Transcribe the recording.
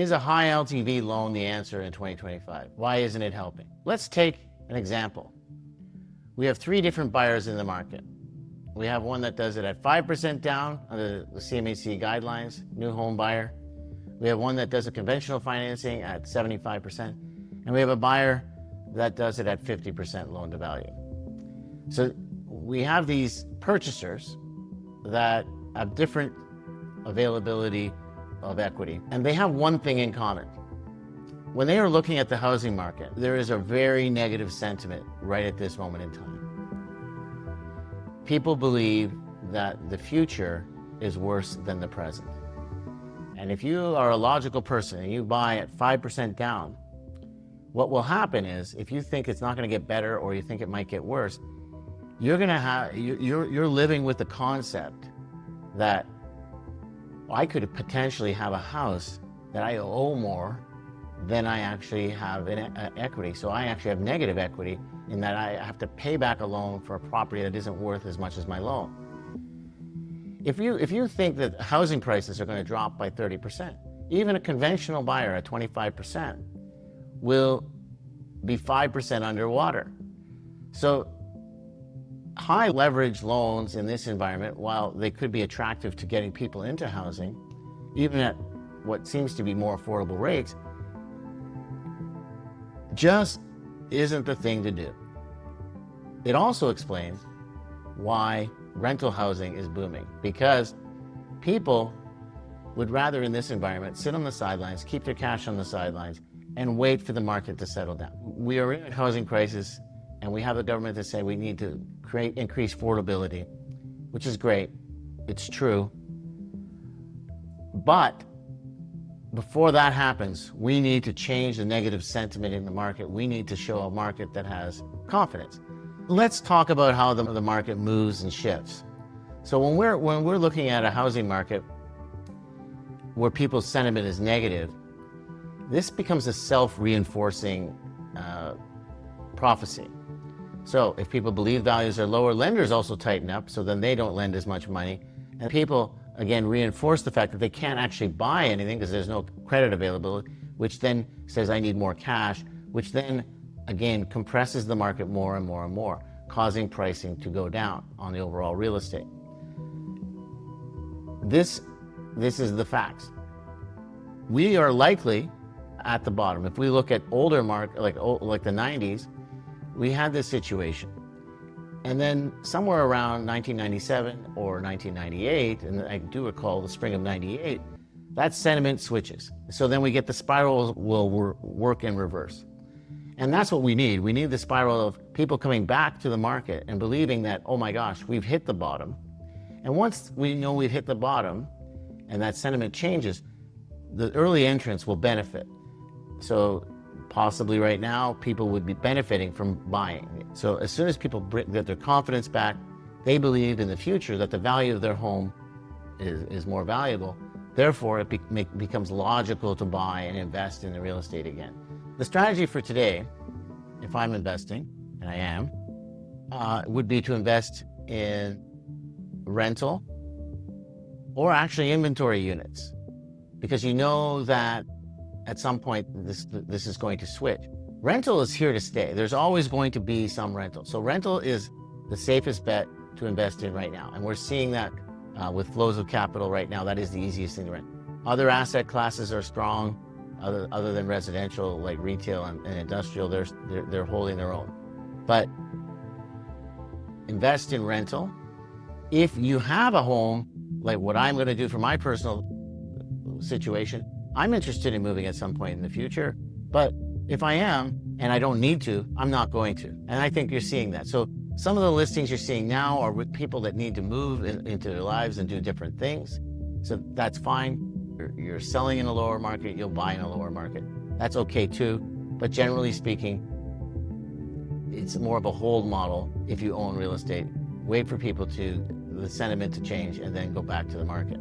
Is a high LTV loan the answer in 2025? Why isn't it helping? Let's take an example. We have three different buyers in the market. We have one that does it at 5% down under the CMHC guidelines, new home buyer. We have one that does a conventional financing at 75%. And we have a buyer that does it at 50% loan to value. So we have these purchasers that have different availability of equity, and they have one thing in common. When they are looking at the housing market, there is a very negative sentiment right at this moment in time. People believe that the future is worse than the present. And if you are a logical person and you buy at 5% down, what will happen is, if you think it's not going to get better or you think it might get worse, you're living with the concept that I could potentially have a house that I owe more than I actually have in equity. So I actually have negative equity in that I have to pay back a loan for a property that isn't worth as much as my loan. If you think that housing prices are going to drop by 30%, even a conventional buyer at 25% will be 5% underwater. So high leverage loans in this environment, while they could be attractive to getting people into housing, even at what seems to be more affordable rates, just isn't the thing to do. It also explains why rental housing is booming, because people would rather in this environment sit on the sidelines, keep their cash on the sidelines, and wait for the market to settle down. We are in a housing crisis, and we have the government to say we need to increase affordability, which is great. It's true. But before that happens, we need to change the negative sentiment in the market. We need to show a market that has confidence. Let's talk about how the market moves and shifts. So when we're looking at a housing market where people's sentiment is negative, this becomes a self-reinforcing prophecy. So if people believe values are lower, lenders also tighten up, so then they don't lend as much money. And people, again, reinforce the fact that they can't actually buy anything because there's no credit availability, which then says I need more cash, which then, again, compresses the market more and more and more, causing pricing to go down on the overall real estate. This is the facts. We are likely at the bottom. If we look at older market, like the 90s, we had this situation. And then somewhere around 1997 or 1998, and I do recall the spring of 98, that sentiment switches. So then we get the spiral will work in reverse. And that's what we need. We need the spiral of people coming back to the market and believing that, oh my gosh, we've hit the bottom. And once we know we've hit the bottom and that sentiment changes, the early entrants will benefit. So possibly right now, people would be benefiting from buying. So as soon as people get their confidence back, they believe in the future that the value of their home is more valuable. Therefore, it becomes logical to buy and invest in the real estate again. The strategy for today, if I'm investing, and I am, would be to invest in rental or actually inventory units, because you know that at some point this is going to switch. Rental is here to stay. There's always going to be some rental. So rental is the safest bet to invest in right now. And we're seeing that with flows of capital right now. That is the easiest thing to rent. Other asset classes are strong, other than residential, like retail and industrial, they're holding their own. But invest in rental. If you have a home, like what I'm going to do for my personal situation, I'm interested in moving at some point in the future, but if I am, and I don't need to, I'm not going to. And I think you're seeing that. So some of the listings you're seeing now are with people that need to move into their lives and do different things. So that's fine. You're selling in a lower market, you'll buy in a lower market. That's okay too. But generally speaking, it's more of a hold model if you own real estate. Wait for the sentiment to change, and then go back to the market.